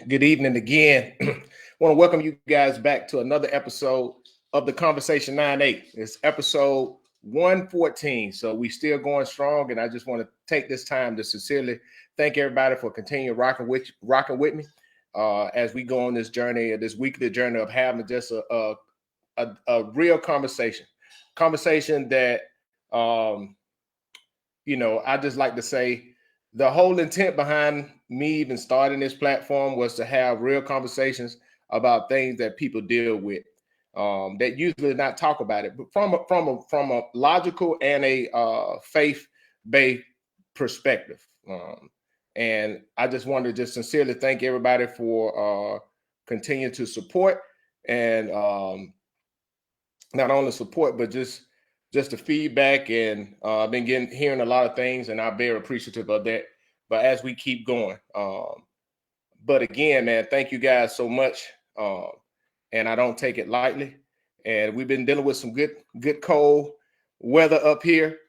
Good evening again. Want to welcome you guys back to another episode of the Conversation 9-8. It's episode 114. So we still going strong, and I just want to take this time to sincerely thank everybody for continuing rocking with me as we go on this journey, this weekly journey of having just a real conversation that I just like to say the whole intent behind me even starting this platform was to have real conversations about things that people deal with that usually not talk about it, but from a logical and a faith-based perspective. And I just want to just sincerely thank everybody for continuing to support and not only support, but just the feedback. And I've been hearing a lot of things, and I'm very appreciative of that. But as we keep going, but again, man, thank you guys so much. And I don't take it lightly. And we've been dealing with some good cold weather up here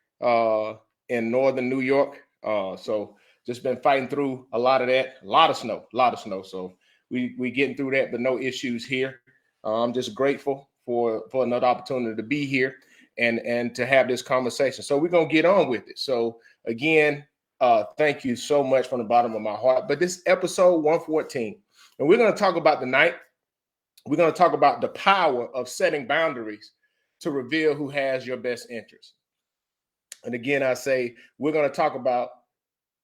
in northern New York. So just been fighting through a lot of that, a lot of snow. So we getting through that, but no issues here. I'm just grateful for another opportunity to be here and to have this conversation. So we're gonna get on with it. So again, thank you so much from the bottom of my heart. But this episode 114, and we're gonna talk about the night. We're gonna talk about the power of setting boundaries to reveal who has your best interest. And again, I say we're gonna talk about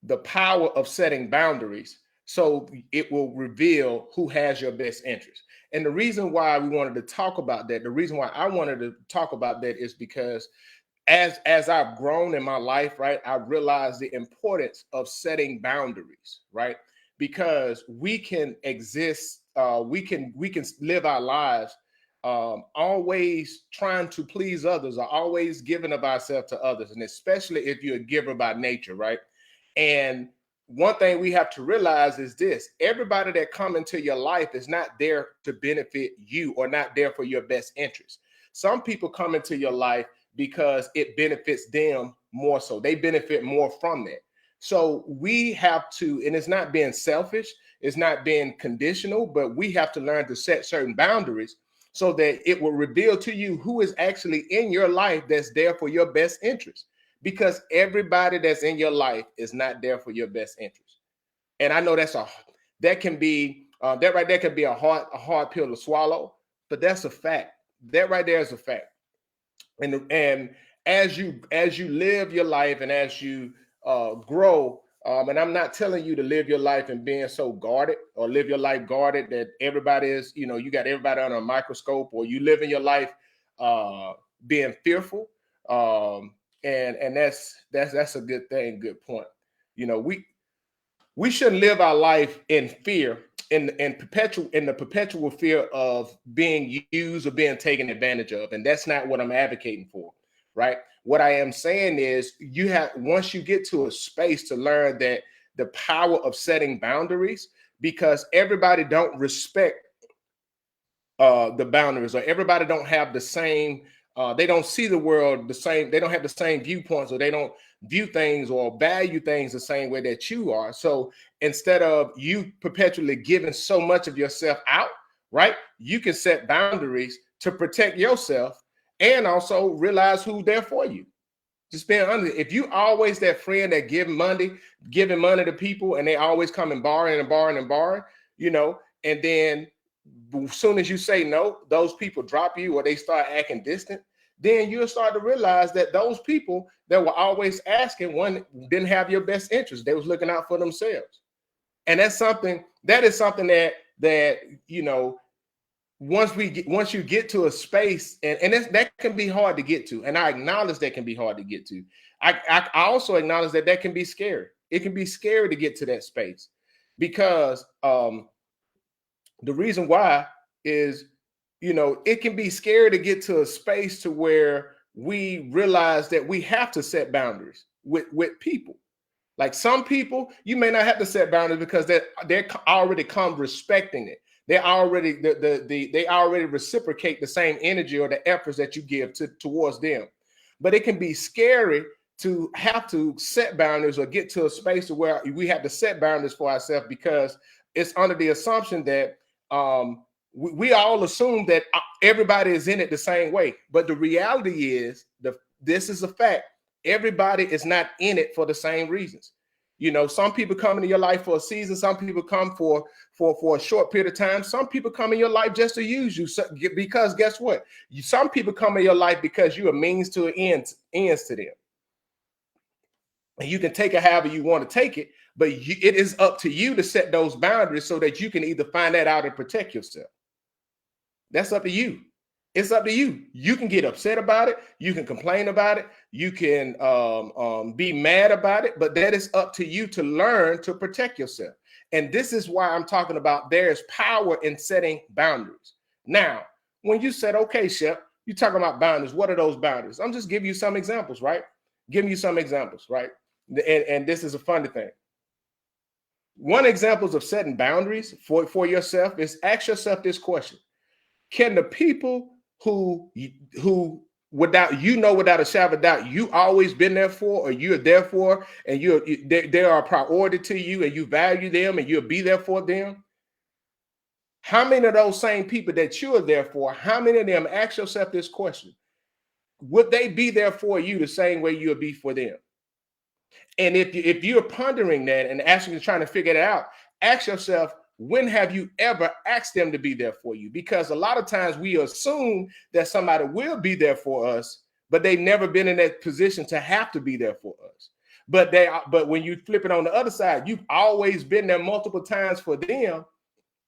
the power of setting boundaries so it will reveal who has your best interest. And the reason why we wanted to talk about that, the reason why I wanted to talk about that is because as I've grown in my life, right, I realized the importance of setting boundaries, right? Because we can exist, we can live our lives always trying to please others, or always giving of ourselves to others, and especially if you're a giver by nature, right? And one thing we have to realize is this: everybody that come into your life is not there to benefit you or not there for your best interest. Some people come into your life because it benefits them more so. They benefit more from that. So we have to, and it's not being selfish, it's not being conditional, but we have to learn to set certain boundaries so that it will reveal to you who is actually in your life that's there for your best interest. Because everybody that's in your life is not there for your best interest. And I know that can be that right there can be a hard pill to swallow, but that's a fact. That right there is a fact. And as you live your life and as you grow, and I'm not telling you to live your life and being so guarded, or live your life guarded that everybody is, you got everybody under a microscope, or you live in your life being fearful. And that's a good thing, good point. We shouldn't live our life in fear, in the perpetual fear of being used or being taken advantage of. And that's not what I'm advocating for, right? What I am saying is once you get to a space to learn that the power of setting boundaries, because everybody don't respect the boundaries, or everybody don't have the same they don't see the world the same, they don't have the same viewpoints, or they don't view things or value things the same way that you are. So instead of you perpetually giving so much of yourself out, right, you can set boundaries to protect yourself and also realize who's there for you. Just being honest, if you always that friend that giving money to people, and they always come and borrowing and borrowing and borrowing, and then as soon as you say no, those people drop you or they start acting distant, then you'll start to realize that those people that were always asking, one, didn't have your best interest. They was looking out for themselves. And that is something that once you get to a space, and that can be hard to get to, and I acknowledge that can be hard to get to. I also acknowledge that can be scary. It can be scary to get to that space, because the reason why is, it can be scary to get to a space to where we realize that we have to set boundaries with people. Like some people, you may not have to set boundaries because they already come respecting it. They already they already reciprocate the same energy or the efforts that you give towards them. But it can be scary to have to set boundaries or get to a space where we have to set boundaries for ourselves because it's under the assumption that we all assume that everybody is in it the same way. But the reality is, this is a fact. Everybody is not in it for the same reasons. You know, some people come into your life for a season. Some people come for a short period of time. Some people come in your life just to use you. Because guess what? Some people come in your life because you're a means to an ends to them. And you can take it however you want to take it, but it is up to you to set those boundaries so that you can either find that out and protect yourself. That's up to you. It's up to you. You can get upset about it. You can complain about it. You can be mad about it, but that is up to you to learn to protect yourself. And this is why I'm talking about there's power in setting boundaries. Now, when you said, okay, Shep, you're talking about boundaries. What are those boundaries? I'm just giving you some examples, right? Giving you some examples, right? And this is a funny thing. One example of setting boundaries for yourself is ask yourself this question. Can the people who without a shadow of doubt you always been there for, or you're there for, and they are a priority to you and you value them and you'll be there for them? How many of those same people that you're there for, how many of them, ask yourself this question, would they be there for you the same way you'll be for them? And if you're pondering that and trying to figure it out, ask yourself, when have you ever asked them to be there for you? Because a lot of times we assume that somebody will be there for us, but they've never been in that position to have to be there for us. But when you flip it on the other side, you've always been there multiple times for them,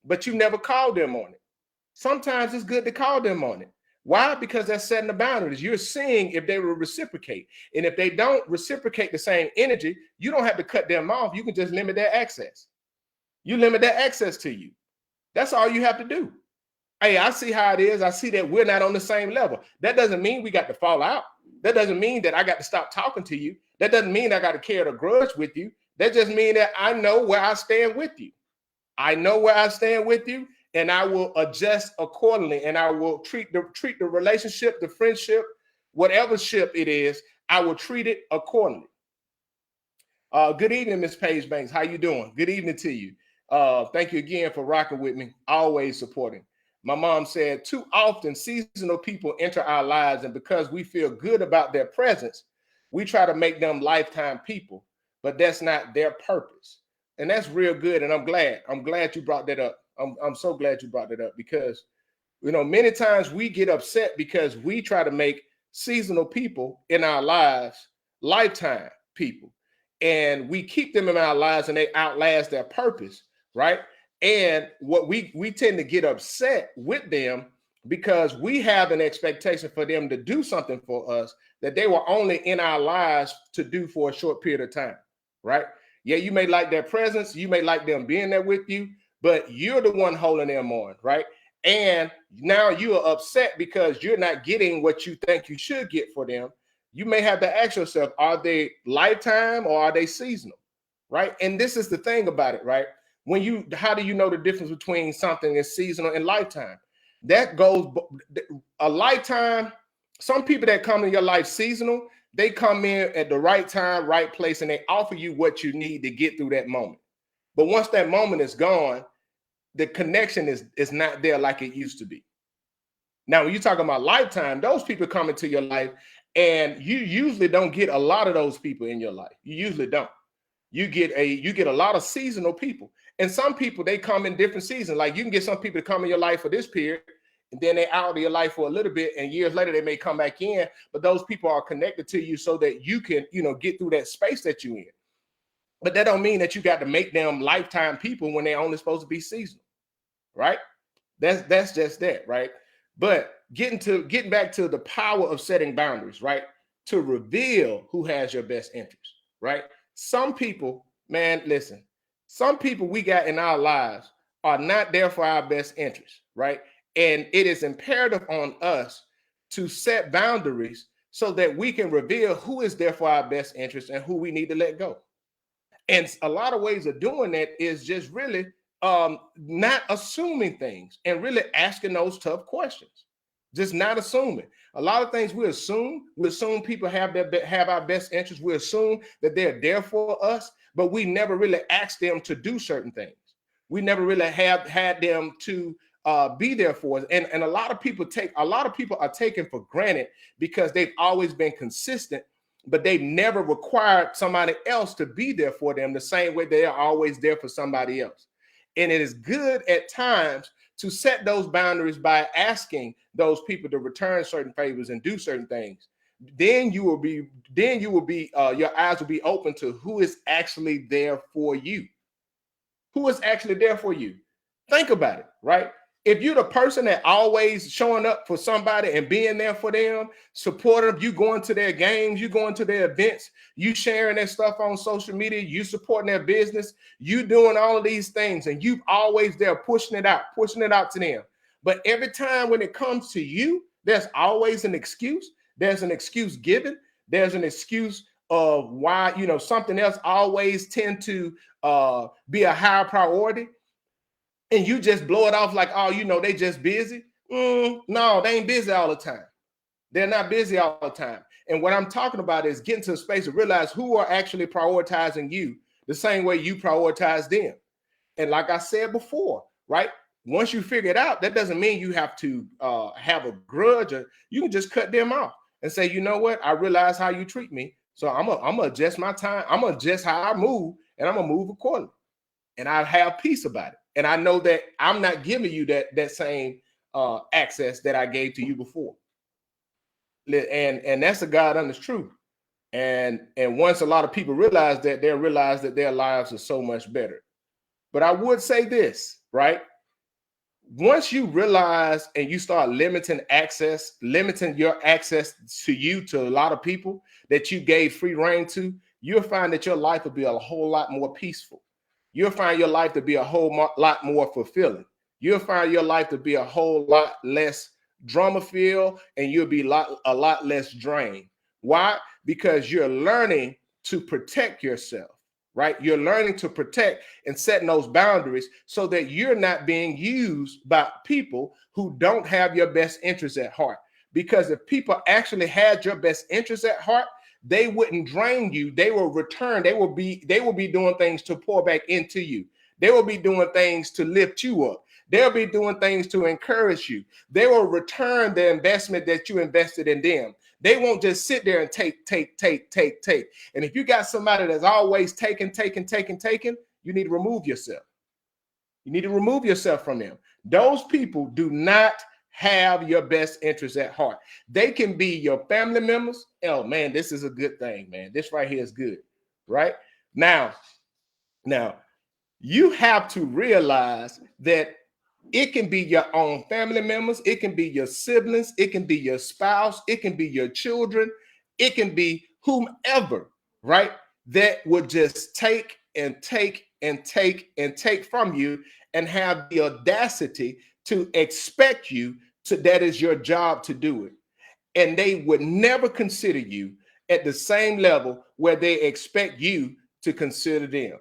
but you never called them on it. Sometimes it's good to call them on it. Why? Because that's setting the boundaries. You're seeing if they will reciprocate. And if they don't reciprocate the same energy, you don't have to cut them off. You can just limit their access. You limit their access to you. That's all you have to do. Hey, I see how it is. I see that we're not on the same level. That doesn't mean we got to fall out. That doesn't mean that I got to stop talking to you. That doesn't mean I got to carry a grudge with you. That just means that I know where I stand with you. I know where I stand with you, and I will adjust accordingly. And I will treat the relationship, the friendship, whatever ship it is, I will treat it accordingly. Good evening, Miss Paige Banks. How you doing? Good evening to you. Thank you again for rocking with me, always supporting. My mom said, too often seasonal people enter our lives, and because we feel good about their presence, we try to make them lifetime people, but that's not their purpose. And that's real good. And I'm glad you brought that up. I'm so glad you brought that up, because, you know, many times we get upset because we try to make seasonal people in our lives lifetime people, and we keep them in our lives and they outlast their purpose. Right. And what we tend to get upset with them because we have an expectation for them to do something for us that they were only in our lives to do for a short period of time. Right. Yeah, you may like their presence, you may like them being there with you, but you're the one holding them on. Right. And now you are upset because you're not getting what you think you should get for them. You may have to ask yourself, are they lifetime or are they seasonal? Right. And this is the thing about it. Right. How do you know the difference between something that's seasonal and lifetime? That goes a lifetime. Some people that come in your life seasonal, they come in at the right time, right place, and they offer you what you need to get through that moment. But once that moment is gone, the connection is not there like it used to be. Now, when you're talking about lifetime, those people come into your life, and you usually don't get a lot of those people in your life. You usually don't. You get a lot of seasonal people. And some people, they come in different seasons. Like you can get some people to come in your life for this period, and then they out of your life for a little bit, and years later they may come back in. But those people are connected to you so that you can, get through that space that you're in. But that don't mean that you got to make them lifetime people when they're only supposed to be seasonal, right? That's just that, right? But getting back to the power of setting boundaries, right? To reveal who has your best interest, right? Some people, man, listen, some people we got in our lives are not there for our best interest, right? And it is imperative on us to set boundaries so that we can reveal who is there for our best interest and who we need to let go. And a lot of ways of doing that is just really not assuming things and really asking those tough questions. Just not assuming. A lot of things we assume people have our best interests. We assume that they're there for us, but we never really ask them to do certain things. We never really have had them to be there for us. And a lot of people are taken for granted because they've always been consistent, but they've never required somebody else to be there for them the same way they are always there for somebody else. And it is good at times to set those boundaries by asking those people to return certain favors and do certain things. Then you will be your eyes will be open to who is actually there for you. Who is actually there for you? Think about it, right? If you're the person that always showing up for somebody and being there for them, supporting them, you going to their games, you going to their events, you sharing their stuff on social media, you supporting their business, you doing all of these things, and you always there pushing it out to them. But every time when it comes to you, there's always an excuse. There's an excuse given. There's an excuse of why, something else always tend to be a higher priority. And you just blow it off like, oh, they just busy. No, they ain't busy all the time. They're not busy all the time. And what I'm talking about is getting to a space to realize who are actually prioritizing you the same way you prioritize them. And like I said before, right? Once you figure it out, that doesn't mean you have to have a grudge. Or you can just cut them off and say, you know what? I realize how you treat me. So I'm gonna adjust my time. I'm gonna adjust how I move, and I'm gonna move accordingly. And I have peace about it. And I know that I'm not giving you that same access that I gave to you before. And that's the God honest truth. And once a lot of people realize that, they'll realize that their lives are so much better. But I would say this, right? Once you realize and you start limiting your access to you to a lot of people that you gave free reign to, you'll find that your life will be a whole lot more peaceful. You'll find your life to be a whole lot more fulfilling. You'll find your life to be a whole lot less drama-filled, and you'll be a lot less drained. Why? Because you're learning to protect yourself, right? You're learning to protect and setting those boundaries so that you're not being used by people who don't have your best interests at heart. Because if people actually had your best interests at heart, they wouldn't drain you. They will return. They will be doing things to pour back into you. They will be doing things to lift you up. They'll be doing things to encourage you. They will return the investment that you invested in them. They won't just sit there and take. And if you got somebody that's always taking, you need to remove yourself. You need to remove yourself from them. Those people do not have your best interests at heart. They can be your family members. Oh man, this is a good thing, man. This right here is good, right? Now, you have to realize that it can be your own family members, it can be your siblings, it can be your spouse, it can be your children, it can be whomever, right? That would just take from you and have the audacity to expect you to, that is your job to do it. And they would never consider you at the same level where they expect you to consider them.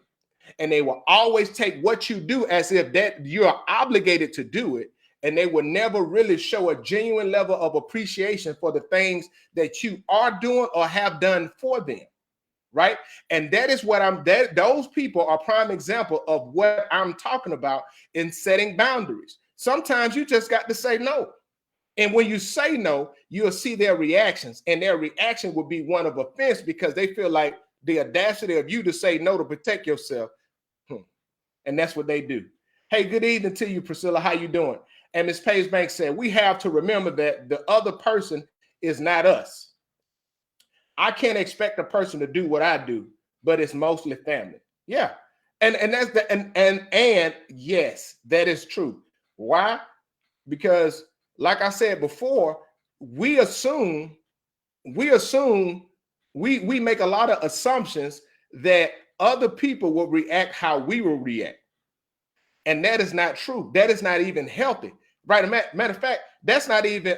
And they will always take what you do as if that you're obligated to do it. And they will never really show a genuine level of appreciation for the things that you are doing or have done for them. Right. And that is what those people are prime example of what I'm talking about in setting boundaries. Sometimes you just got to say no. And when you say no, you'll see their reactions, and their reaction will be one of offense because they feel like the audacity of you to say no to protect yourself. And that's what they do. Hey, good evening to you, Priscilla. How you doing? And Ms. Paige Banks said, we have to remember that the other person is not us. I can't expect a person to do what I do, but it's mostly family. Yeah. And that's and yes, that is true. Why? Because like I said before, we make a lot of assumptions that other people will react how we will react. And that is not true. That is not even healthy. Right? Matter of fact, that's not even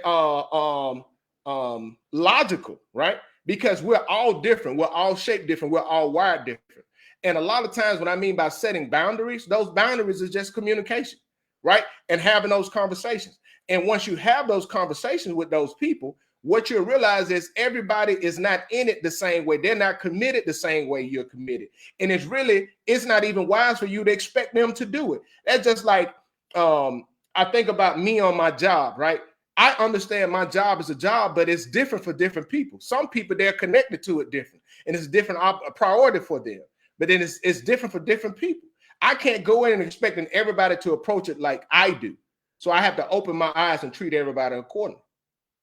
logical, right? Because we're all different. We're all shaped different. We're all wired different. And a lot of times what I mean by setting boundaries, those boundaries is just communication, right? And having those conversations. And once you have those conversations with those people, what you'll realize is everybody is not in it the same way. They're not committed the same way you're committed. And it's not even wise for you to expect them to do it. That's just like, I think about me on my job, right? I understand my job is a job, but it's different for different people. Some people, they're connected to it different, and it's a different priority for them. But then it's different for different people. I can't go in and expecting everybody to approach it like I do. So I have to open my eyes and treat everybody accordingly,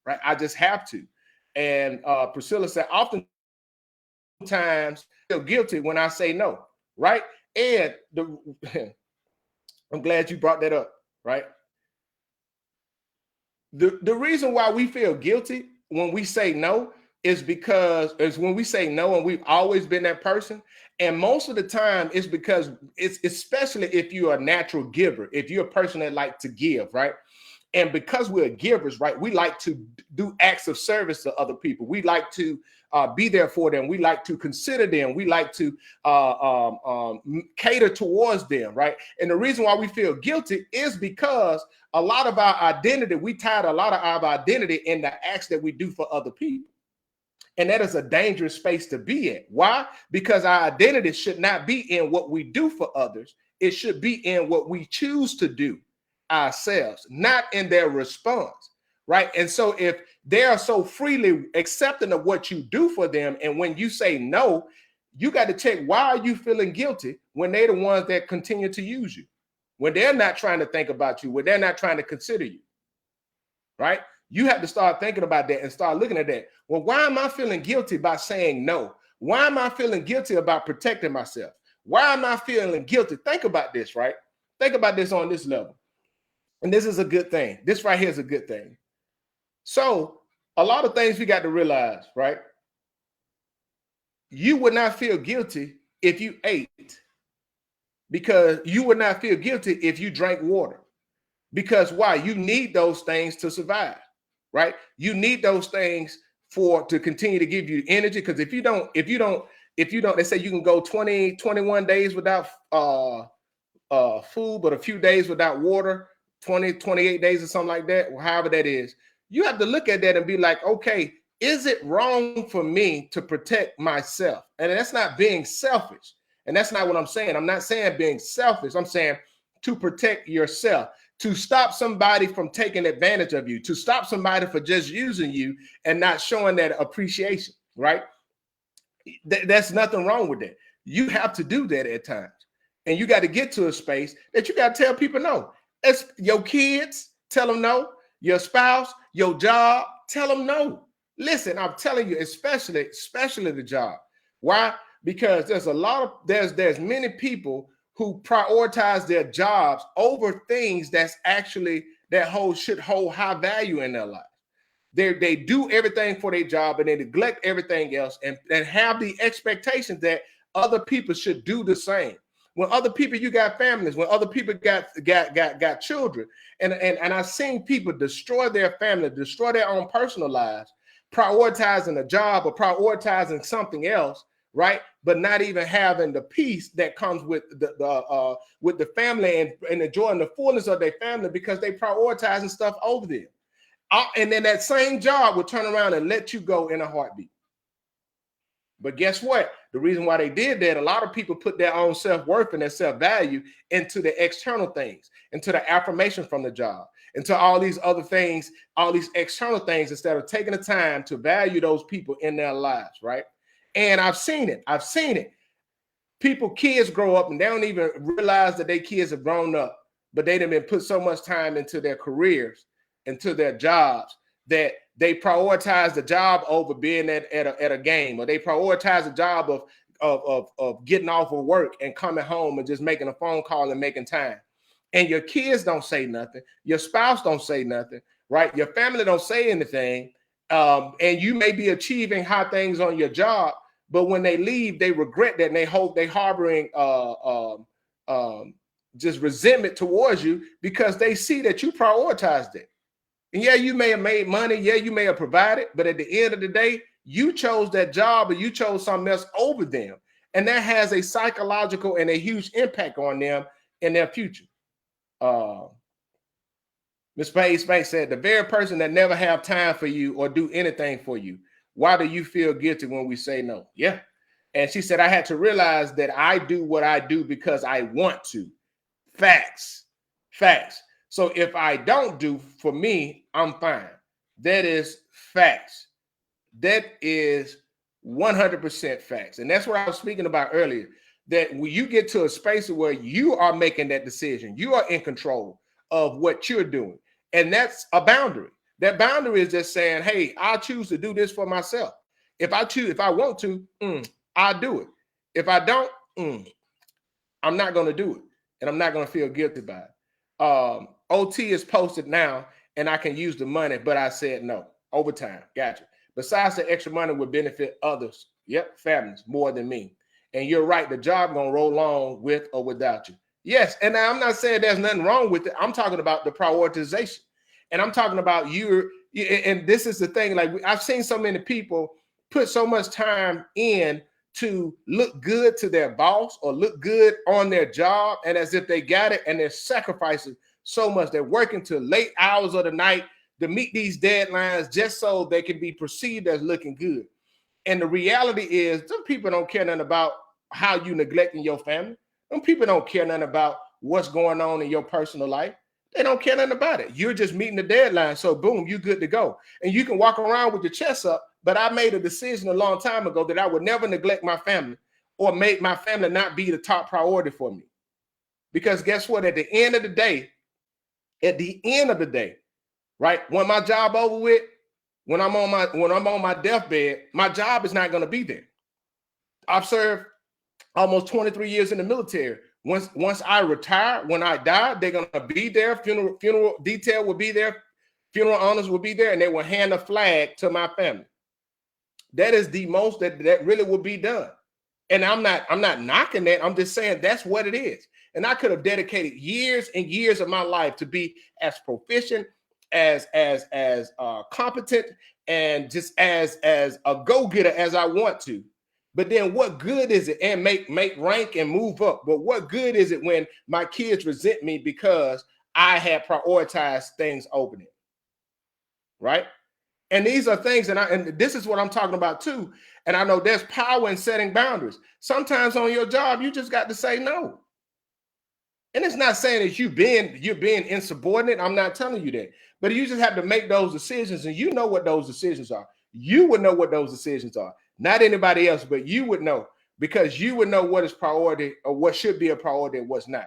right? I just have to. And Priscilla said, oftentimes I feel guilty when I say no, right? And I'm glad you brought that up, right? The reason why we feel guilty when we say no is because when we say no, and we've always been that person. And most of the time it's because it's especially if you're a natural giver, if you're a person that like to give, right? And because we're givers, right, we like to do acts of service to other people. We like to be there for them. We like to consider them. We like to cater towards them, right? And the reason why we feel guilty is because a lot of our identity, we tied a lot of our identity in the acts that we do for other people. And that is a dangerous space to be at. Why? Because our identity should not be in what we do for others. It should be in what we choose to do ourselves, not in their response, right? And so if they are so freely accepting of what you do for them, and when you say no, you got to check, why are you feeling guilty when they're the ones that continue to use you, when they're not trying to think about you, when they're not trying to consider you, right? You have to start thinking about that and start looking at that. Well, why am I feeling guilty by saying no? Why am I feeling guilty about protecting myself? Why am I feeling guilty? Think about this, right? Think about this on this level. And this is a good thing. This right here is a good thing. So a lot of things we got to realize, right? You would not feel guilty if you ate, because you would not feel guilty if you drank water. Because why? You need those things to survive, right? You need those things to continue to give you energy. Because if you don't, they say you can go 20, 21 days without food, but a few days without water, 20, 28 days or something like that, or however that is. You have to look at that and be like, okay, is it wrong for me to protect myself? And that's not being selfish. And that's not what I'm saying. I'm not saying being selfish. I'm saying to protect yourself, to stop somebody from taking advantage of you, to stop somebody for just using you and not showing that appreciation, right? That's nothing wrong with that. You have to do that at times. And you got to get to a space that you got to tell people no. It's your kids, tell them no. Your spouse, your job, tell them no. Listen, I'm telling you, especially the job. Why? Because there's many people who prioritize their jobs over things that should hold high value in their life. They do everything for their job and they neglect everything else and have the expectations that other people should do the same. When other people, you got families, when other people got children, and I've seen people destroy their family, destroy their own personal lives, prioritizing a job or prioritizing something else, right? But not even having the peace that comes with the family and enjoying the fullness of their family because they prioritizing stuff over them. And then that same job will turn around and let you go in a heartbeat. But guess what? The reason why they did that, a lot of people put their own self-worth and their self-value into the external things, into the affirmation from the job, into all these other things, all these external things, instead of taking the time to value those people in their lives, right? And I've seen it. Kids grow up and they don't even realize that their kids have grown up, but they done been put so much time into their careers, into their jobs, that they prioritize the job over being at a game, or they prioritize the job of getting off of work and coming home and just making a phone call and making time. And your kids don't say nothing. Your spouse don't say nothing, right? Your family don't say anything. And you may be achieving high things on your job, but when they leave, they regret that and they harboring just resentment towards you because they see that you prioritized it. And yeah, you may have made money. Yeah, you may have provided, but at the end of the day, you chose that job or you chose something else over them. And that has a psychological and a huge impact on them in their future. Miss Page Spank said, the very person that never have time for you or do anything for you, why do you feel guilty when we say no? Yeah. And she said, I had to realize that I do what I do because I want to. Facts. Facts. So if I don't do for me, I'm fine. That is facts. That is 100% facts. And that's what I was speaking about earlier. That when you get to a space where you are making that decision, you are in control of what you're doing. And that's a boundary. That boundary is just saying, hey, I choose to do this for myself. If I want to, I'll do it. If I don't, I'm not going to do it. And I'm not going to feel guilty about it. OT is posted now, and I can use the money, but I said no. Overtime. Gotcha. Besides, the extra money would benefit others. Yep, families more than me. And you're right, the job gonna roll on with or without you. Yes, and I'm not saying there's nothing wrong with it. I'm talking about the prioritization. And I'm talking about and this is the thing, like I've seen so many people put so much time in to look good to their boss or look good on their job, and as if they got it, and they're sacrificing so much. They're working to late hours of the night to meet these deadlines just so they can be perceived as looking good. And the reality is, some people don't care nothing about how you neglecting your family. Some people don't care nothing about what's going on in your personal life. They don't care nothing about it. You're just meeting the deadline. So boom, you're good to go. And you can walk around with your chest up, but I made a decision a long time ago that I would never neglect my family or make my family not be the top priority for me. Because guess what? At the end of the day, right, when my job over with, when I'm on my deathbed, my job is not going to be there. I've served almost 23 years in the military. Once I retire, when I die, they're going to be there. Funeral detail will be there. Funeral honors will be there, and they will hand a flag to my family. That is the most that really will be done. And I'm not knocking that. I'm just saying that's what it is. And I could have dedicated years and years of my life to be as proficient, as competent, and just as a go-getter as I want to. But then what good is it? And make rank and move up. But what good is it when my kids resent me because I had prioritized things opening? Right? And these are things, and this is what I'm talking about too. And I know there's power in setting boundaries. Sometimes on your job, you just got to say no. And it's not saying that you're being insubordinate. I'm not telling you that. But you just have to make those decisions, and you know what those decisions are. You would know what those decisions are. Not anybody else, but you would know, because you would know what is priority or what should be a priority and what's not.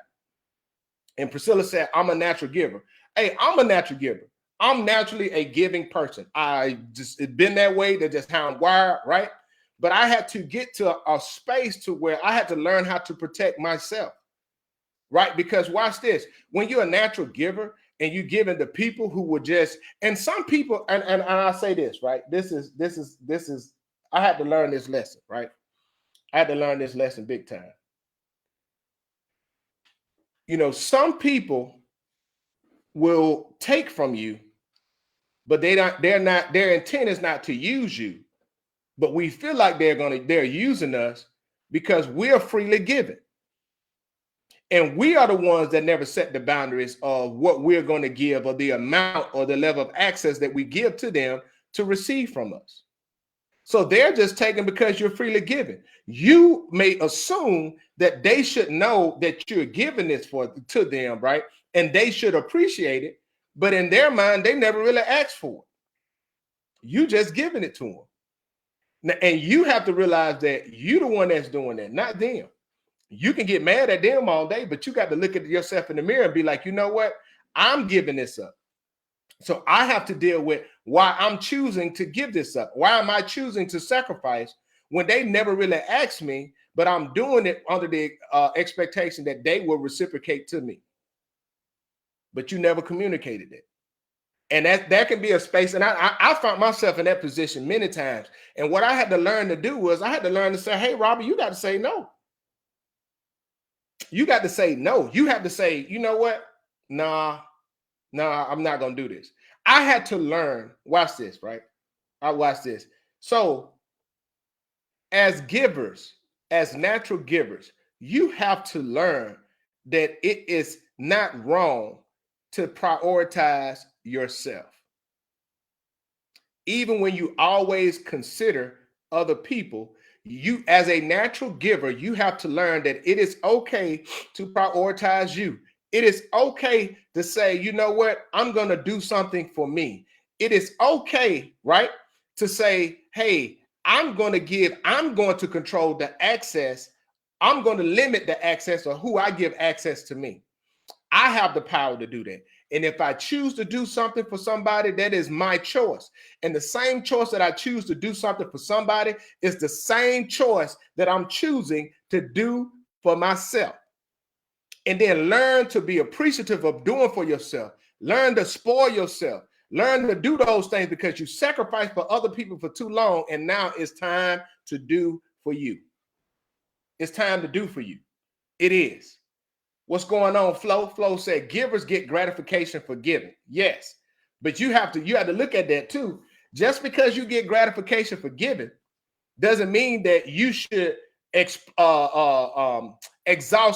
And Priscilla said, I'm a natural giver. Hey, I'm a natural giver. I'm naturally a giving person. It's been that way. That's just how I'm wired, right? But I had to get to a space to where I had to learn how to protect myself, right? Because watch this. When you're a natural giver and you're giving to people who would just, and some people, and I say this, right? This is, I had to learn this lesson, right? I had to learn this lesson big time. You know, some people will take from you, but their intent is not to use you, but we feel like they're using us because we're freely given. And we are the ones that never set the boundaries of what we're going to give, or the amount or the level of access that we give to them to receive from us. So they're just taking because you're freely given. You may assume that they should know that you're giving this to them, right? And they should appreciate it. But in their mind, they never really asked for it. You just giving it to them. Now, and you have to realize that you're the one that's doing that, not them. You can get mad at them all day, but you got to look at yourself in the mirror and be like, you know what? I'm giving this up. So I have to deal with why I'm choosing to give this up. Why am I choosing to sacrifice when they never really asked me, but I'm doing it under the expectation that they will reciprocate to me. But you never communicated it. And that can be a space. And I found myself in that position many times. And what I had to learn to do was I had to learn to say, hey, Robert, you got to say no. You got to say no. You have to say, you know what? Nah, I'm not going to do this. I had to learn. Watch this, right? I watch this. So as givers, as natural givers, you have to learn that it is not wrong to prioritize yourself. Even when you always consider other people, you, as a natural giver, you have to learn that it is okay to prioritize you. It is okay to say, you know what, I'm going to do something for me. It is okay, right, to say, hey, I'm going to control the access. I'm going to limit the access of who I give access to me. I have the power to do that. And if I choose to do something for somebody, that is my choice. And the same choice that I choose to do something for somebody is the same choice that I'm choosing to do for myself. And then learn to be appreciative of doing for yourself. Learn to spoil yourself. Learn to do those things because you sacrificed for other people for too long. And now it's time to do for you. It's time to do for you. It is. What's going on, Flo? Flo said givers get gratification for giving. Yes, but you have to look at that too. Just because you get gratification for giving doesn't mean that you should exhaust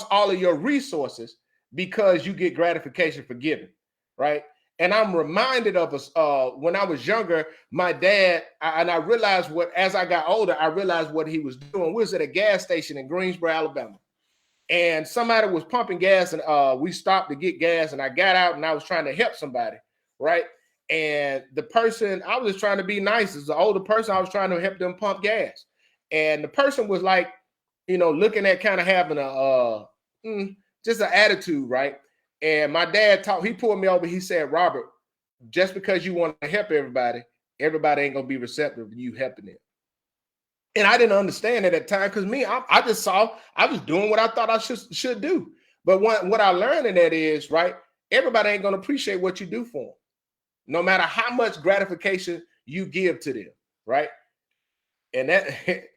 all of your resources because you get gratification for giving, right? And I'm reminded of us when I was younger, my dad, and I realized as I got older, I realized what he was doing. We was at a gas station in Greensboro, Alabama. And somebody was pumping gas, and we stopped to get gas, and I got out and I was trying to help somebody, right? And the person, I was just trying to be nice. As an older person, I was trying to help them pump gas. And the person was like, looking at kind of having just an attitude, right? And my dad he pulled me over. He said, Robert, just because you want to help everybody ain't going to be receptive to you helping them. And I didn't understand it at the time because I just saw I was doing what I thought I should do. But what I learned in that is, right, everybody ain't going to appreciate what you do for them, no matter how much gratification you give to them, right? And that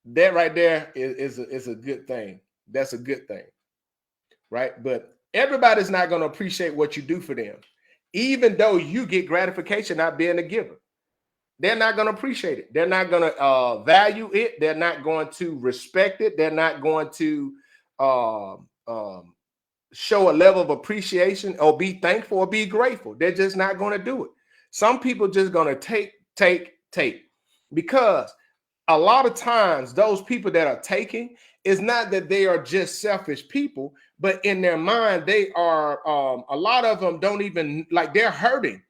that right there is a good thing. That's a good thing, right? But everybody's not going to appreciate what you do for them, even though you get gratification not being a giver. They're not going to appreciate it. They're not going to value it. They're not going to respect it. They're not going to show a level of appreciation or be thankful or be grateful. They're just not going to do it. Some people just going to take, because a lot of times those people that are taking is not that they are just selfish people, but in their mind, they are, a lot of them don't even, like, they're hurting.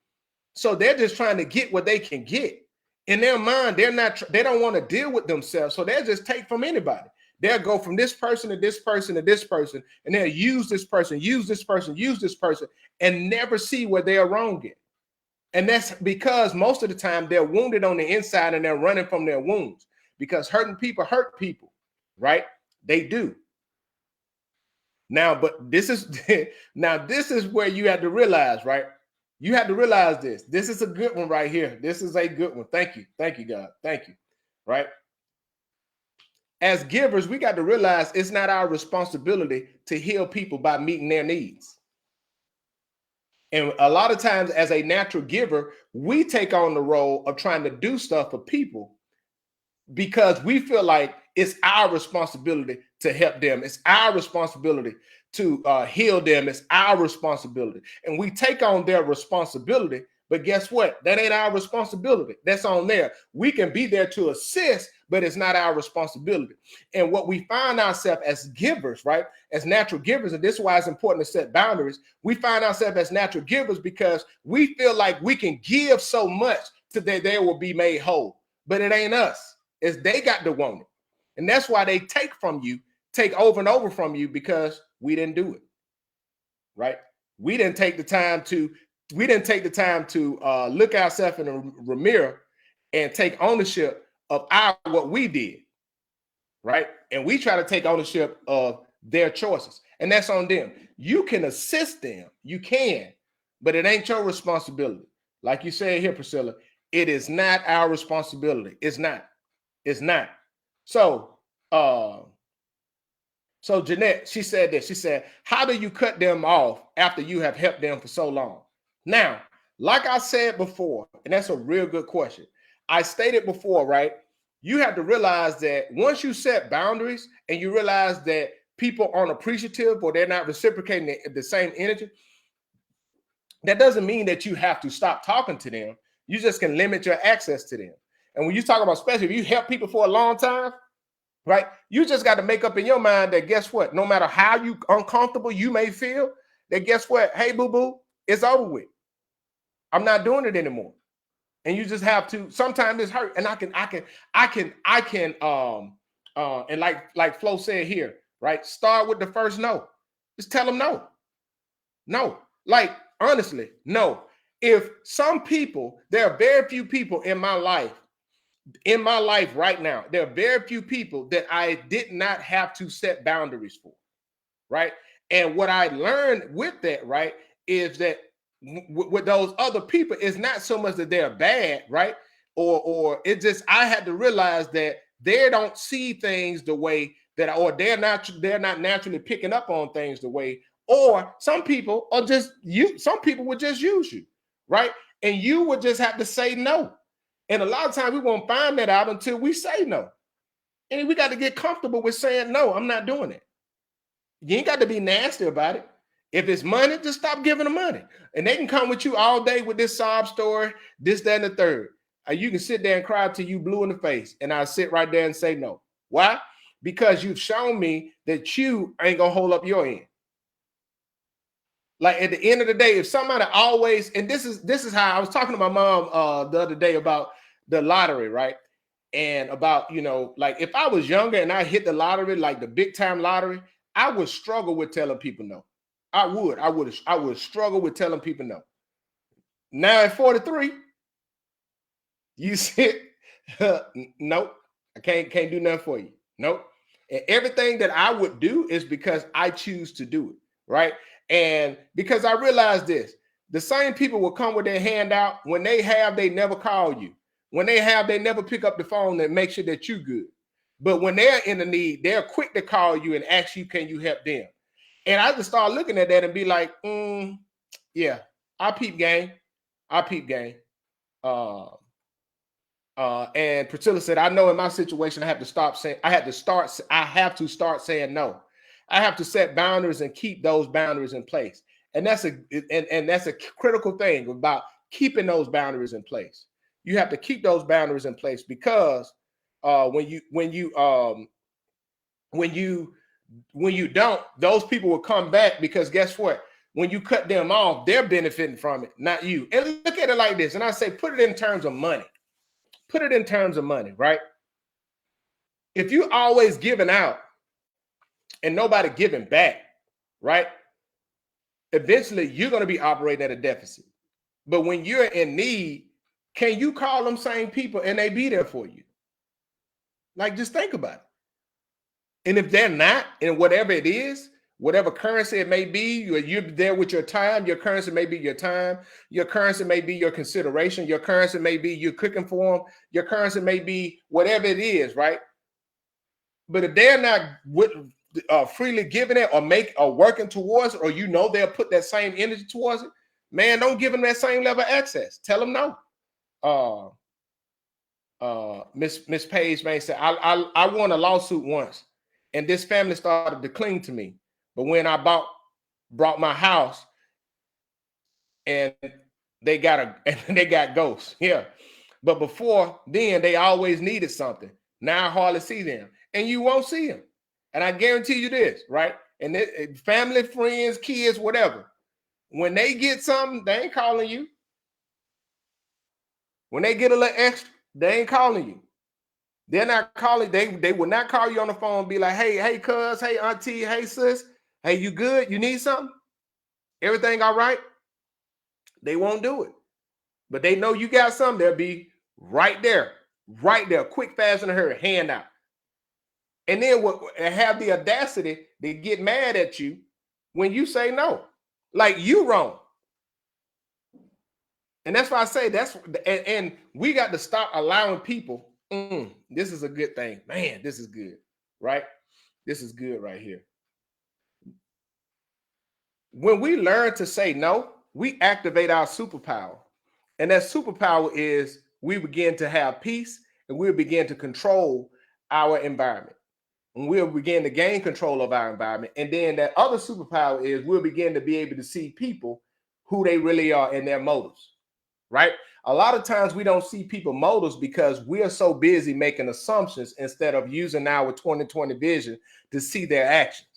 So they're just trying to get what they can get. In their mind, they don't want to deal with themselves. So they'll just take from anybody. They'll go from this person to this person to this person, and they'll use this person, and never see where they're wrong at. And that's because most of the time they're wounded on the inside and they're running from their wounds, because hurting people hurt people, right? They do. Now, but this is where you have to realize, right? You have to realize this. This is a good one right here. This is a good one. Thank you. Thank you, God. Thank you. Right? As givers, we got to realize it's not our responsibility to heal people by meeting their needs. And a lot of times as a natural giver, we take on the role of trying to do stuff for people because we feel like it's our responsibility to help them. It's our responsibility to heal them. It's our responsibility. And we take on their responsibility, but guess what? That ain't our responsibility. That's on there. We can be there to assist, but it's not our responsibility. And what we find ourselves as givers, right? As natural givers, and this is why it's important to set boundaries. We find ourselves as natural givers because we feel like we can give so much that they will be made whole, but it ain't us. It's they got to want it. And that's why they take from you, take over and over from you, because we didn't do it, right? We didn't take the time to look ourselves in the mirror and take ownership of what we did, right? And we try to take ownership of their choices, and that's on them. You can assist them, you can, but it ain't your responsibility. Like you said here, Priscilla, it is not our responsibility. It's not. So Jeanette, she said this. She said, how do you cut them off after you have helped them for so long? Now, like I said before, and that's a real good question. I stated before, right? You have to realize that once you set boundaries and you realize that people aren't appreciative or they're not reciprocating the same energy, That doesn't mean that you have to stop talking to them. You just can limit your access to them. And when you talk about, especially if you help people for a long time, right? You just got to make up in your mind that guess what? No matter how you uncomfortable you may feel, that guess what? Hey, boo-boo, it's over with. I'm not doing it anymore. And you just have to, sometimes it's hurt. And I can and like Flo said here, right? Start with the first no. Just tell them no. No. Like, honestly, no. If some people, there are very few people in my life right now, there are very few people that I did not have to set boundaries for, right? And what I learned with that, right, is that with those other people, it's not so much that they're bad, right? Or it just, I had to realize that they don't see things the way that, or they're not naturally picking up on things the way, or some people are just some people would just use you, right? And you would just have to say no. And a lot of times we won't find that out until we say no. And we got to get comfortable with saying, no, I'm not doing it. You ain't got to be nasty about it. If it's money, just stop giving them money. And they can come with you all day with this sob story, this, that, and the third. You can sit there and cry till you blue in the face. And I'll sit right there and say no. Why? Because you've shown me that you ain't going to hold up your end. Like at the end of the day, if somebody always, and this is how I was talking to my mom the other day about the lottery, right? And about, like if I was younger and I hit the lottery, like the big time lottery, I would struggle with telling people no. I would struggle with telling people no. Now at 43, you sit, nope, I can't do nothing for you. Nope. And everything that I would do is because I choose to do it, right? And because I realized this, the same people will come with their hand out. When they have, they never call you. When they have, they never pick up the phone and make sure that you're good. But when they're in the need, they're quick to call you and ask you, can you help them? And I just start looking at that and be like, yeah, I peep game. And Priscilla said, I know in my situation, I have to start saying no. I have to set boundaries and keep those boundaries in place. And that's a critical thing about keeping those boundaries in place. You have to keep those boundaries in place because when you don't, those people will come back because guess what? When you cut them off, they're benefiting from it, not you. And look at it like this. And I say, put it in terms of money. Put it in terms of money, right? If you always giving out and nobody giving back, right? Eventually you're going to be operating at a deficit. But when you're in need, can you call them same people and they be there for you? Like, just think about it. And if they're not, and whatever it is, whatever currency it may be, you're there with your time. Your currency may be your time. Your currency may be your consideration. Your currency may be you cooking for them. Your currency may be whatever it is, right? But if they're not freely giving it or working towards it, or they'll put that same energy towards it, man, don't give them that same level of access. Tell them no. Miss Page may say, I won a lawsuit once, and this family started to cling to me. But when I brought my house, and they got ghosts. Yeah. But before then, they always needed something. Now I hardly see them. And you won't see them. And I guarantee you this, right? And family, friends, kids, whatever. When they get something, they ain't calling you. When they get a little extra, they ain't calling you. They're not calling. They will not call you on the phone and be like, hey, cuz, hey, auntie, hey, sis, hey, you good? You need something? Everything all right? They won't do it. But they know you got something. They'll be right there, quick, fast, in a hurry, hand out. And then have the audacity to get mad at you when you say no. Like, you wrong. And that's why I say and we got to stop allowing people, this is a good thing. Man, this is good, right? This is good right here. When we learn to say no, we activate our superpower. And that superpower is we begin to have peace and we'll begin to control our environment. And we'll begin to gain control of our environment. And then that other superpower is we'll begin to be able to see people who they really are and their motives, right? A lot of times we don't see people motives because we are so busy making assumptions instead of using our 2020 vision to see their actions.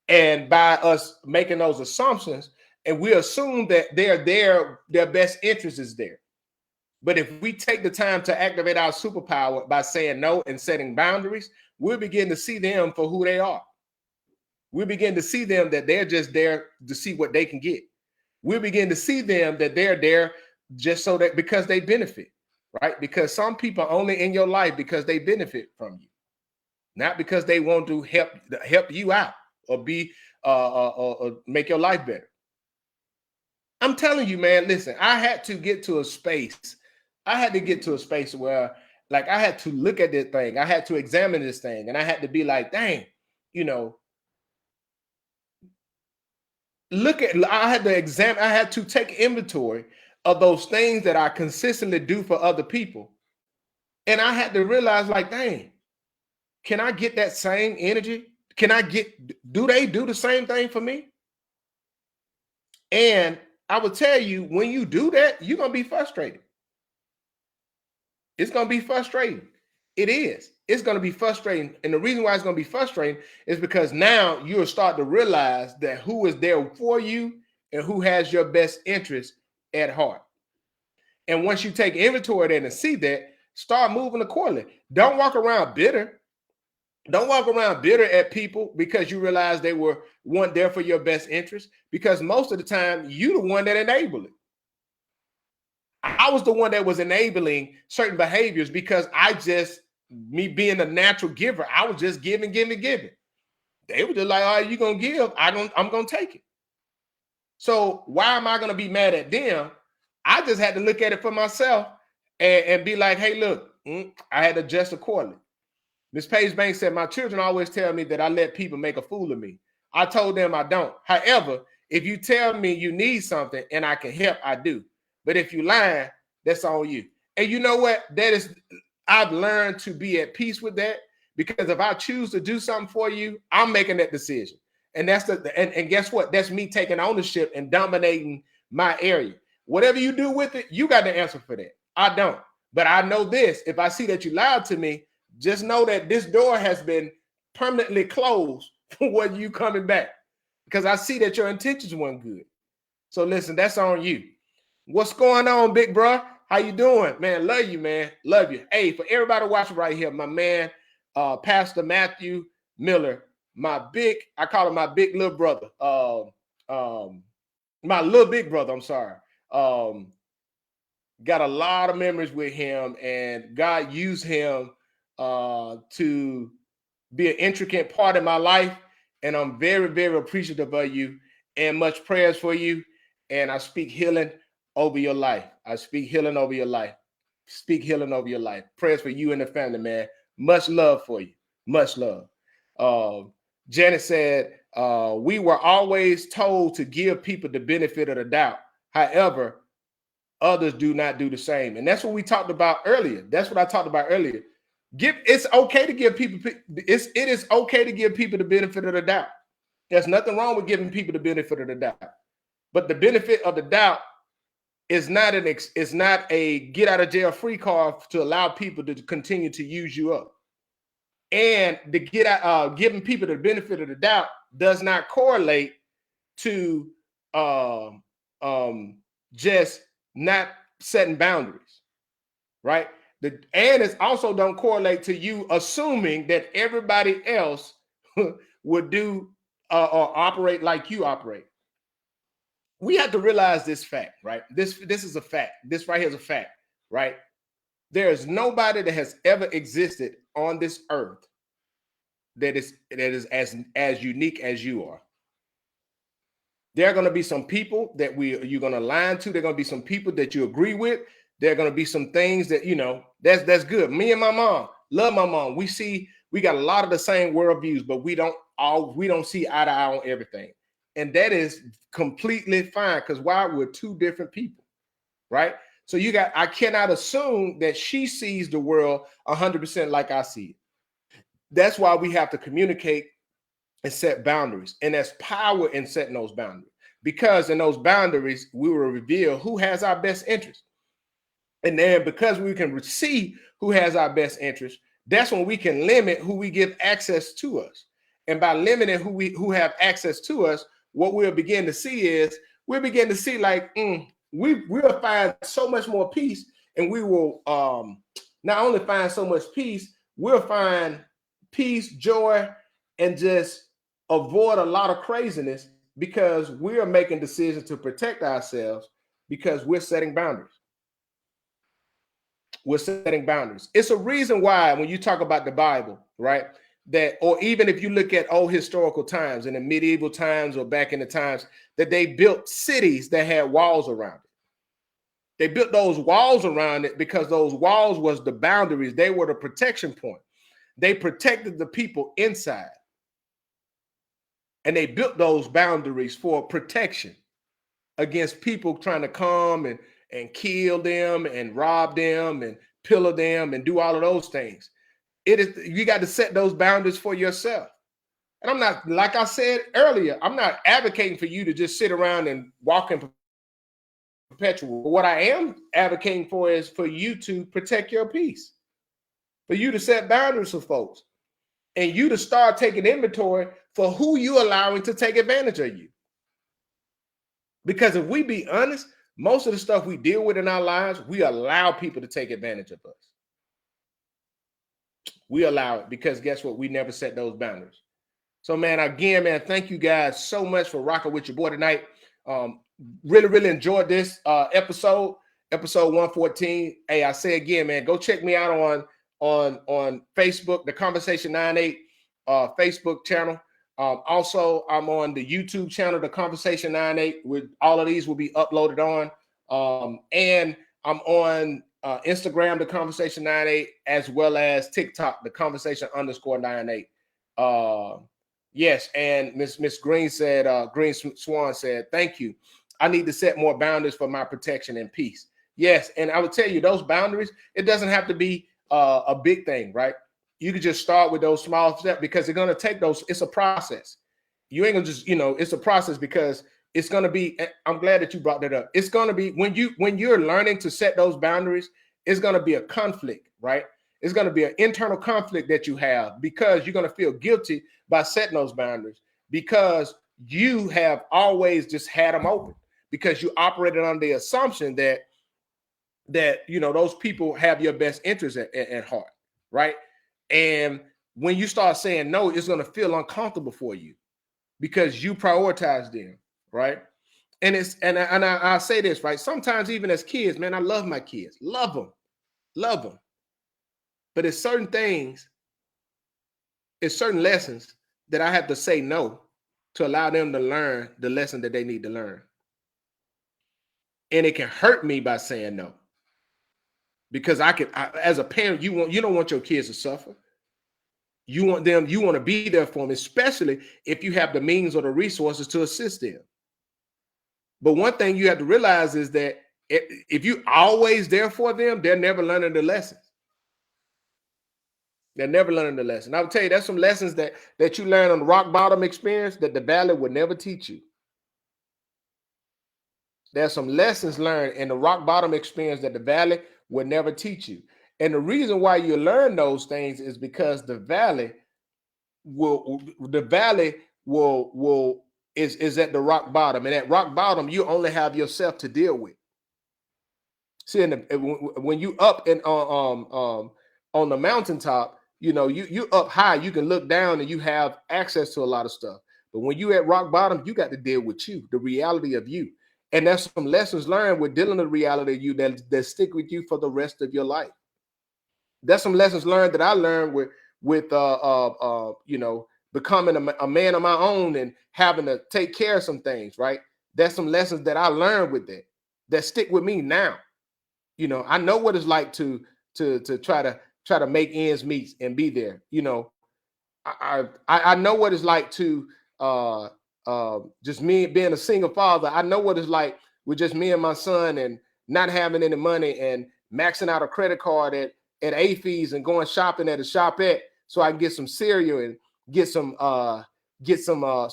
And by us making those assumptions, and we assume that their best interest is there. But if we take the time to activate our superpower by saying no and setting boundaries, we'll begin to see them for who they are. We begin to see them that they're just there to see what they can get. We begin to see them that they're there just so that because they benefit, right? Because some people are only in your life because they benefit from you, not because they want to help you out or be or make your life better. I'm telling you, man, listen, I had to get to a space. I had to get to a space where like I had to look at this thing. I had to examine this thing and I had to be like, dang, you know, I had to examine, I had to take inventory of those things that I consistently do for other people. And I had to realize, like, dang, can I get that same energy? Do they do the same thing for me? And I will tell you, when you do that, you're going to be frustrated. It's going to be frustrating. It is. It's going to be frustrating. And the reason why it's going to be frustrating is because now you'll start to realize that who is there for you and who has your best interest at heart. And once you take inventory of that and see that, start moving accordingly. Don't walk around bitter. Don't walk around bitter at people because you realize they weren't there for your best interest, because most of the time you're the one that enabled it. I was the one that was enabling certain behaviors because me being a natural giver, I was just giving. They were just like, all right, you're going to give. I'm going to take it. So why am I going to be mad at them? I just had to look at it for myself and be like, hey, look, I had to adjust accordingly. Ms. Paige Banks said, my children always tell me that I let people make a fool of me. I told them I don't. However, if you tell me you need something and I can help, I do. But if you lie, that's on you. And you know what? I've learned to be at peace with that, because if I choose to do something for you, I'm making that decision. And and guess what? That's me taking ownership and dominating my area. Whatever you do with it, you got the answer for that. I don't. But I know this. If I see that you lied to me, just know that this door has been permanently closed for when you coming back, because I see that your intentions weren't good. So listen, that's on you. What's going on, big bro? How you doing, man? Love you, man. Love you. Hey, for everybody watching right here, my man, Pastor Matthew Miller, I call him my big little brother. My little big brother. I'm sorry. Got a lot of memories with him, and God used him to be an intricate part of my life, and I'm very, very appreciative of you, and much prayers for you. And I speak healing over your life. I speak healing over your life. Speak healing over your life. Prayers for you and the family, man. Much love for you. Much love. Janet said, we were always told to give people the benefit of the doubt. However, others do not do the same. And that's what we talked about earlier. That's what I talked about earlier. It's okay to give people, it is okay to give people the benefit of the doubt. There's nothing wrong with giving people the benefit of the doubt. But the benefit of the doubt is not a get out of jail free card to allow people to continue to use you up. And the giving people the benefit of the doubt does not correlate to just not setting boundaries, right? And it's also don't correlate to you assuming that everybody else would do or operate like you operate. We have to realize this fact, right? This is a fact. This right here is a fact, right? There is nobody that has ever existed on this earth that is as unique as you are. There are going to be some people that you're going to align to. There are going to be some people that you agree with. There are going to be some things that, that's good. Me and my mom, love my mom. We got a lot of the same worldviews, but we don't see eye to eye on everything. And that is completely fine, because why? We're two different people, right? So I cannot assume that she sees the world 100% like I see it. That's why we have to communicate and set boundaries. And there's power in setting those boundaries. because in those boundaries, we will reveal who has our best interest. And then because we can see who has our best interest, that's when we can limit who we give access to us. And by limiting who have access to us, what we'll begin to see is we'll begin to see like we'll find so much more peace, and we will not only find so much peace, we'll find peace, joy, and just avoid a lot of craziness because we're making decisions to protect ourselves because we're setting boundaries. We're setting boundaries. It's a reason why when you talk about the Bible, right, that, or even if you look at old historical times, in the medieval times or back in the times, that they built cities that had walls around it. They built those walls around it because those walls was the boundaries. They were the protection point. They protected the people inside. And they built those boundaries for protection against people trying to come and kill them and rob them and pillar them and do all of those things. You got to set those boundaries for yourself. And I'm not, like I said earlier, I'm not advocating for you to just sit around and walk in perpetual. What I am advocating for is for you to protect your peace, for you to set boundaries for folks, and you to start taking inventory for who you're allowing to take advantage of you. Because if we be honest, most of the stuff we deal with in our lives, we allow people to take advantage of us. We allow it because guess what? We never set those boundaries. So, man, again, man, thank you guys so much for rocking with your boy tonight. Really, really enjoyed this episode 114. Hey, I say again, man, go check me out on Facebook, the Conversation 98 Facebook channel. Also, I'm on the YouTube channel, the Conversation 98. With all of these will be uploaded on. And I'm on Instagram, the Conversation 98, as well as TikTok, the Conversation _98. Yes, and Miss Green said, Green Swan said, thank you. I need to set more boundaries for my protection and peace. Yes, and I would tell you those boundaries, it doesn't have to be a big thing, right? You can just start with those small steps because they're going to take those. It's a process. You ain't gonna just, it's a process because it's going to be, I'm glad that you brought that up. It's going to be when you're learning to set those boundaries, it's going to be a conflict, right? It's going to be an internal conflict that you have because you're going to feel guilty by setting those boundaries because you have always just had them open because you operated on the assumption that those people have your best interest at heart, right? And when you start saying no, it's going to feel uncomfortable for you because you prioritize them, right? And I say this, right? Sometimes even as kids, man, I love my kids, love them. But it's certain things, it's certain lessons that I have to say no to allow them to learn the lesson that they need to learn. And it can hurt me by saying no. Because as a parent, you don't want your kids to suffer. You want to be there for them, especially if you have the means or the resources to assist them. But one thing you have to realize is that if you're always there for them, they're never learning the lesson. They're never learning the lesson. I will tell you, there's some lessons that you learn on the rock bottom experience that the valley would never teach you. There's some lessons learned in the rock bottom experience that the valley would never teach you. And the reason why you learn those things is because the valley is at the rock bottom. And at rock bottom, you only have yourself to deal with. See, when you up and on the mountaintop, you up high, you can look down and you have access to a lot of stuff. But when you at rock bottom, you got to deal with you, the reality of you. And there's some lessons learned with dealing with the reality of you that stick with you for the rest of your life. There's some lessons learned that I learned with becoming a man of my own and having to take care of some things, right? There's some lessons that I learned with that stick with me now. I know what it's like to try to make ends meet and be there. I know what it's like to just me being a single father. I know what it's like with just me and my son and not having any money and maxing out a credit card at AFES and going shopping at a shopette so I can get some cereal and get some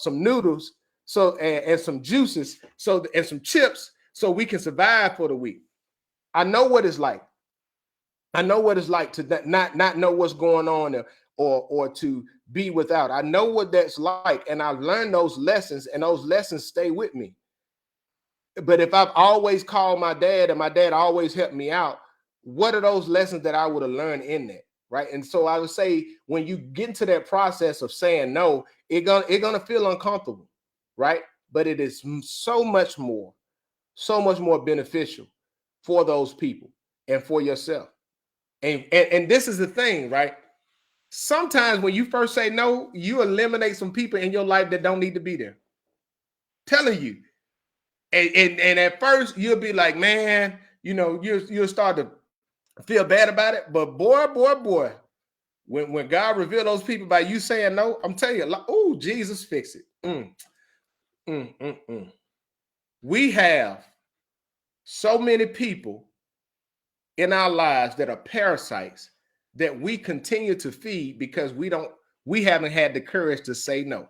noodles so and some juices, so and some chips, so we can survive for the week. I know what it's like. I know what it's like to not know what's going on or to be without. I know what that's like, and I've learned those lessons, and those lessons stay with me. But if I've always called my dad and my dad always helped me out, what are those lessons that I would have learned in that? Right. And so I would say when you get into that process of saying no, it's gonna feel uncomfortable, right? But it is so much more beneficial for those people and for yourself. And this is the thing, right? Sometimes when you first say no, you eliminate some people in your life that don't need to be there. Telling you. And at first you'll be like, man, you know, you'll start to feel bad about it. But boy, when God revealed those people by you saying no, I'm telling you, like, oh, Jesus, fix it. We have so many people in our lives that are parasites that we continue to feed because we haven't had the courage to say no.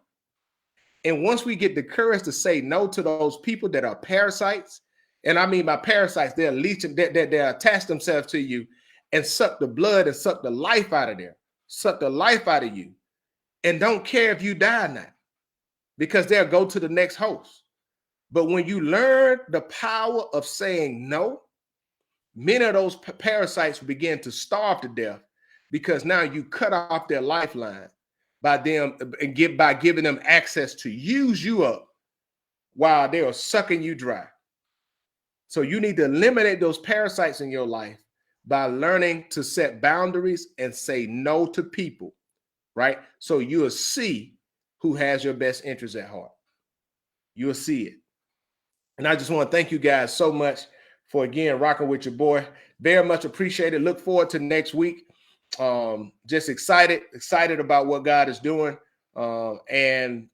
And once we get the courage to say no to those people that are parasites, and I mean by parasites, they're leeching, they attach themselves to you and suck the blood and suck the life out of there, suck the life out of you, and don't care if you die or not, because they'll go to the next host. But when you learn the power of saying no, many of those parasites begin to starve to death because now you cut off their lifeline by giving them access to use you up while they are sucking you dry. So you need to eliminate those parasites in your life by learning to set boundaries and say no to people, right? So you'll see who has your best interests at heart. You'll see it. And I just want to thank you guys so much for, again, rocking with your boy. Very much appreciated. Look forward to next week. Just excited about what God is doing. And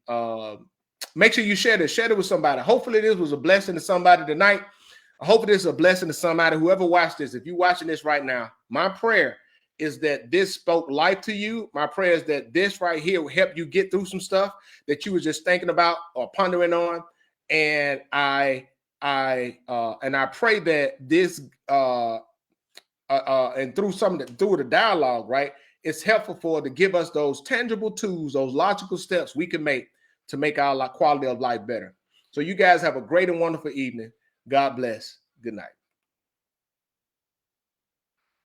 make sure you share it with somebody. Hopefully this was a blessing to somebody tonight. I hope this is a blessing to somebody, whoever watched this. If you're watching this right now, my prayer is that this spoke life to you. My prayer is that this right here will help you get through some stuff that you were just thinking about or pondering on. And I pray that this and through the dialogue, right, it's helpful to give us those tangible tools, those logical steps we can make to make our quality of life better. So you guys have a great and wonderful evening. God bless. Good night.